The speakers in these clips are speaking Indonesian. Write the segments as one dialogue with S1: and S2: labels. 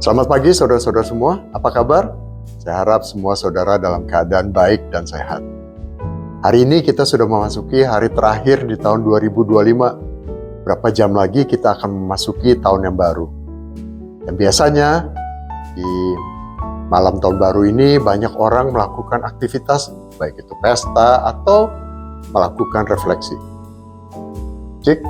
S1: Selamat pagi saudara-saudara semua, apa kabar? Saya harap semua saudara dalam keadaan baik dan sehat. Hari ini kita sudah memasuki hari terakhir di tahun 2025. Berapa jam lagi kita akan memasuki tahun yang baru. Dan biasanya di malam tahun baru ini banyak orang melakukan aktivitas, baik itu pesta atau melakukan refleksi. Cik,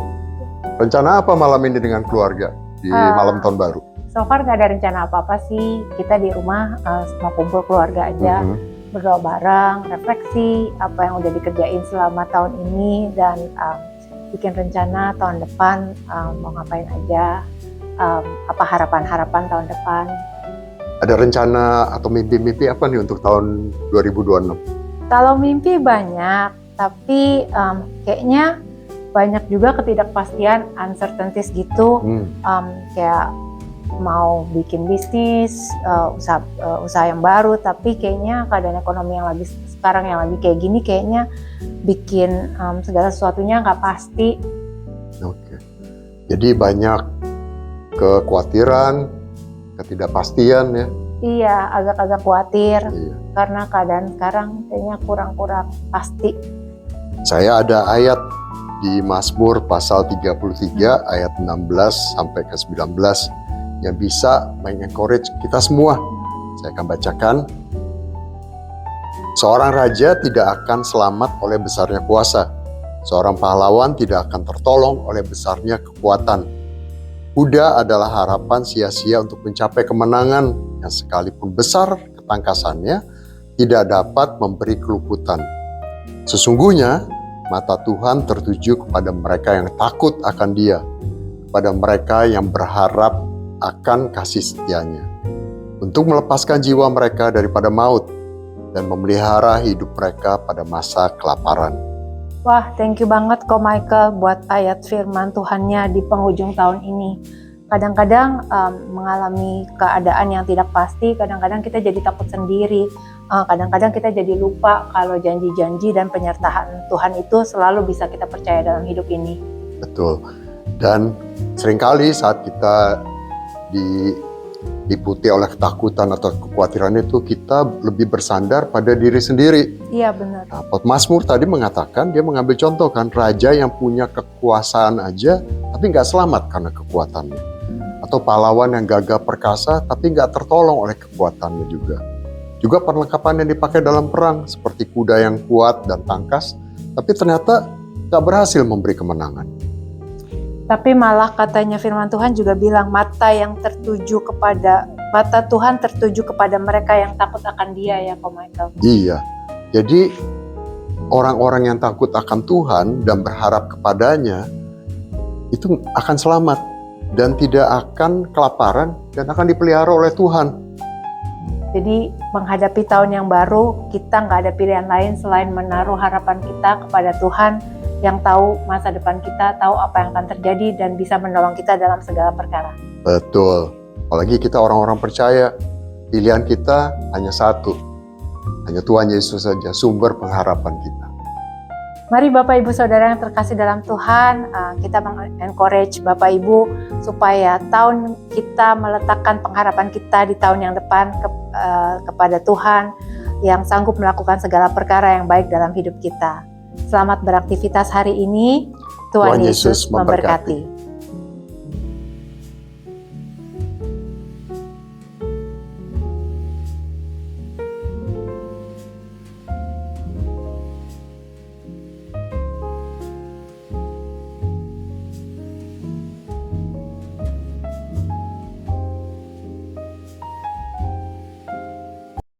S1: rencana apa malam ini dengan keluarga di malam tahun baru?
S2: So far nggak ada rencana apa-apa sih. Kita di rumah mau kumpul keluarga aja, berdoa bareng, refleksi apa yang udah dikerjain selama tahun ini, dan bikin rencana tahun depan mau ngapain aja, apa harapan-harapan tahun depan.
S1: Ada rencana atau mimpi-mimpi apa nih untuk tahun 2026?
S2: Kalau mimpi banyak, tapi kayaknya banyak juga ketidakpastian, uncertainties gitu, kayak mau bikin bisnis, usaha yang baru, tapi kayaknya keadaan ekonomi yang lagi sekarang yang lagi kayak gini kayaknya bikin segala sesuatunya nggak pasti.
S1: Oke. Jadi banyak kekhawatiran, ketidakpastian ya?
S2: Iya, agak-agak khawatir.
S1: Iya.
S2: Karena keadaan sekarang kayaknya kurang-kurang pasti.
S1: Saya ada ayat di Mazmur pasal 33 ayat 16 sampai ke 19 yang bisa mengencourage kita semua. Saya akan bacakan. Seorang raja tidak akan selamat oleh besarnya kuasa. Seorang pahlawan tidak akan tertolong oleh besarnya kekuatan. Kuda adalah harapan sia-sia untuk mencapai kemenangan yang sekalipun besar ketangkasannya tidak dapat memberi keluputan. Sesungguhnya mata Tuhan tertuju kepada mereka yang takut akan Dia, kepada mereka yang berharap akan kasih setianya, untuk melepaskan jiwa mereka daripada maut dan memelihara hidup mereka pada masa kelaparan.
S2: Wah, thank you banget Ko Michael buat ayat firman Tuhannya di penghujung tahun ini. Kadang-kadang mengalami keadaan yang tidak pasti, kadang-kadang kita jadi takut sendiri, kadang-kadang kita jadi lupa kalau janji-janji dan penyertaan Tuhan itu selalu bisa kita percaya dalam hidup ini.
S1: Betul. Dan seringkali saat kita diputi oleh ketakutan atau kekhawatiran itu, kita lebih bersandar pada diri sendiri.
S2: Iya, benar.
S1: Nah, Mazmur tadi mengatakan, dia mengambil contoh kan, raja yang punya kekuasaan aja tapi nggak selamat karena kekuatannya, atau pahlawan yang gagah perkasa tapi nggak tertolong oleh kekuatannya juga. Juga perlengkapan yang dipakai dalam perang seperti kuda yang kuat dan tangkas, tapi ternyata nggak berhasil memberi kemenangan.
S2: Tapi malah katanya firman Tuhan juga bilang mata Tuhan tertuju kepada mereka yang takut akan Dia, ya Ko Michael.
S1: Iya, jadi orang-orang yang takut akan Tuhan dan berharap kepadanya itu akan selamat dan tidak akan kelaparan dan akan dipelihara oleh Tuhan.
S2: Jadi menghadapi tahun yang baru, kita nggak ada pilihan lain selain menaruh harapan kita kepada Tuhan yang tahu masa depan kita, tahu apa yang akan terjadi, dan bisa menolong kita dalam segala perkara.
S1: Betul. Apalagi kita orang-orang percaya, pilihan kita hanya satu. Hanya Tuhan Yesus saja, sumber pengharapan kita.
S2: Mari Bapak Ibu Saudara yang terkasih dalam Tuhan, kita mengencourage Bapak Ibu supaya tahun kita meletakkan pengharapan kita di tahun yang depan kepada Tuhan yang sanggup melakukan segala perkara yang baik dalam hidup kita. Selamat beraktivitas hari ini. Tuhan Yesus memberkati.